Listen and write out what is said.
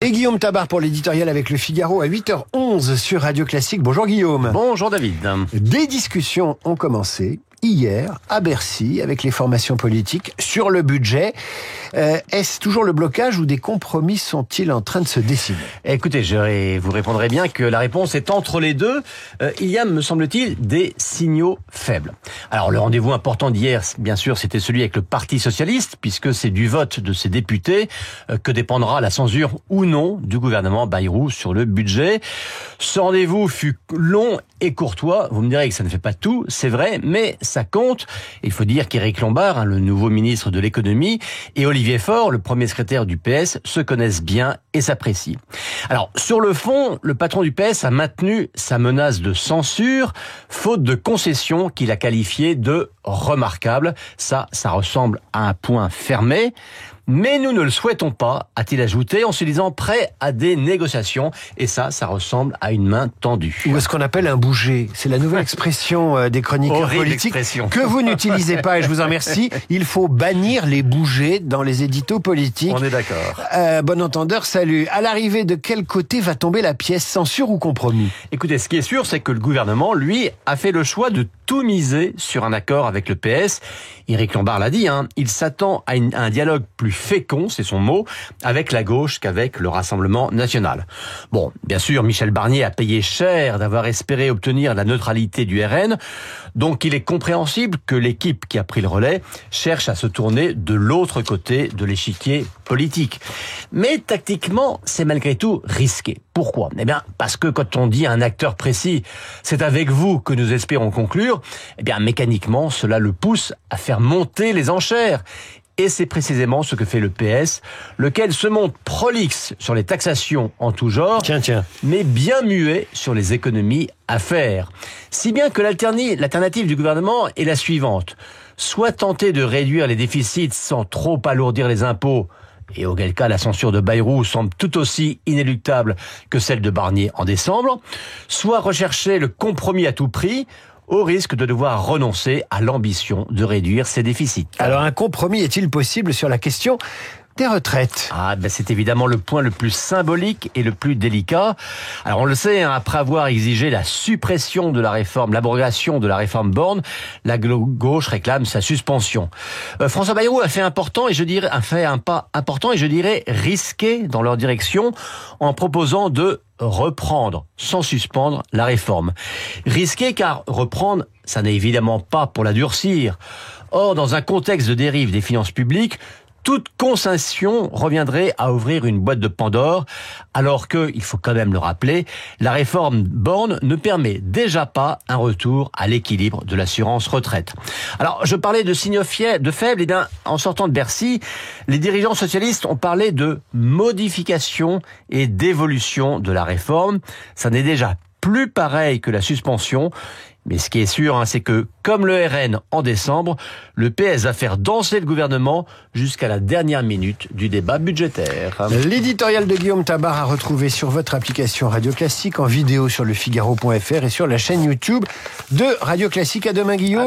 Et Guillaume Tabar pour l'éditorial avec Le Figaro à 8h11 sur Radio Classique. Bonjour Guillaume. Bonjour David. Des discussions ont commencé hier à Bercy avec les formations politiques sur le budget. Est-ce toujours le blocage ou des compromis sont-ils en train de se dessiner? Écoutez, je vous répondrai bien que la réponse est entre les deux. Il y a, me semble-t-il, des signaux faibles. Alors le rendez-vous important d'hier, bien sûr, c'était celui avec le Parti Socialiste, puisque c'est du vote de ses députés que dépendra la censure ou non du gouvernement Bayrou sur le budget. Ce rendez-vous fut long et courtois. Vous me direz que ça ne fait pas tout, c'est vrai, mais ça compte. Il faut dire qu'Éric Lombard, le nouveau ministre de l'économie, et Olivier Faure, le premier secrétaire du PS, se connaissent bien et s'apprécient. Alors, sur le fond, le patron du PS a maintenu sa menace de censure, faute de concessions qu'il a qualifiées de remarquables. Ça ressemble à un point fermé. Mais nous ne le souhaitons pas, a-t-il ajouté, en se disant prêt à des négociations. Et ça ressemble à une main tendue. Ou ce qu'on appelle un bouger. C'est la nouvelle expression des chroniqueurs politiques que vous n'utilisez pas, et je vous en remercie. Il faut bannir les bougers dans les éditos politiques. On est d'accord. Bon entendeur, salut. À l'arrivée, de quel côté va tomber la pièce, censure ou compromis? Écoutez, ce qui est sûr, c'est que le gouvernement, lui, a fait le choix de tout miser sur un accord avec le PS. Éric Lombard l'a dit, il s'attend à un dialogue plus fécond, c'est son mot, avec la gauche qu'avec le Rassemblement national. Bon, bien sûr, Michel Barnier a payé cher d'avoir espéré obtenir la neutralité du RN, donc il est compréhensible que l'équipe qui a pris le relais cherche à se tourner de l'autre côté de l'échiquier politique. Mais tactiquement, c'est malgré tout risqué. Pourquoi? Eh bien, parce que quand on dit à un acteur précis, c'est avec vous que nous espérons conclure, eh bien, mécaniquement, cela le pousse à faire monter les enchères. Et c'est précisément ce que fait le PS, lequel se montre prolixe sur les taxations en tout genre, mais bien muet sur les économies à faire. Si bien que l'alternative du gouvernement est la suivante. Soit tenter de réduire les déficits sans trop alourdir les impôts, et auquel cas la censure de Bayrou semble tout aussi inéluctable que celle de Barnier en décembre, soit rechercher le compromis à tout prix, au risque de devoir renoncer à l'ambition de réduire ses déficits. Alors un compromis est-il possible sur la question des retraites? C'est évidemment le point le plus symbolique et le plus délicat. Alors on le sait, après avoir exigé la suppression de la réforme, l'abrogation de la réforme Borne, la gauche réclame sa suspension. François Bayrou a fait un pas important et je dirais risqué dans leur direction en proposant de reprendre, sans suspendre, la réforme. Risqué car reprendre, ça n'est évidemment pas pour la durcir. Or, dans un contexte de dérive des finances publiques, toute concession reviendrait à ouvrir une boîte de Pandore, alors que, il faut quand même le rappeler, la réforme Borne ne permet déjà pas un retour à l'équilibre de l'assurance retraite. Alors, je parlais de signaux faibles, et bien, en sortant de Bercy, les dirigeants socialistes ont parlé de modification et d'évolution de la réforme. Ça n'est déjà plus pareil que la suspension. Mais ce qui est sûr, c'est que, comme le RN en décembre, le PS va faire danser le gouvernement jusqu'à la dernière minute du débat budgétaire. L'éditorial de Guillaume Tabar à retrouver sur votre application Radio Classique, en vidéo sur lefigaro.fr et sur la chaîne YouTube de Radio Classique. À demain, Guillaume.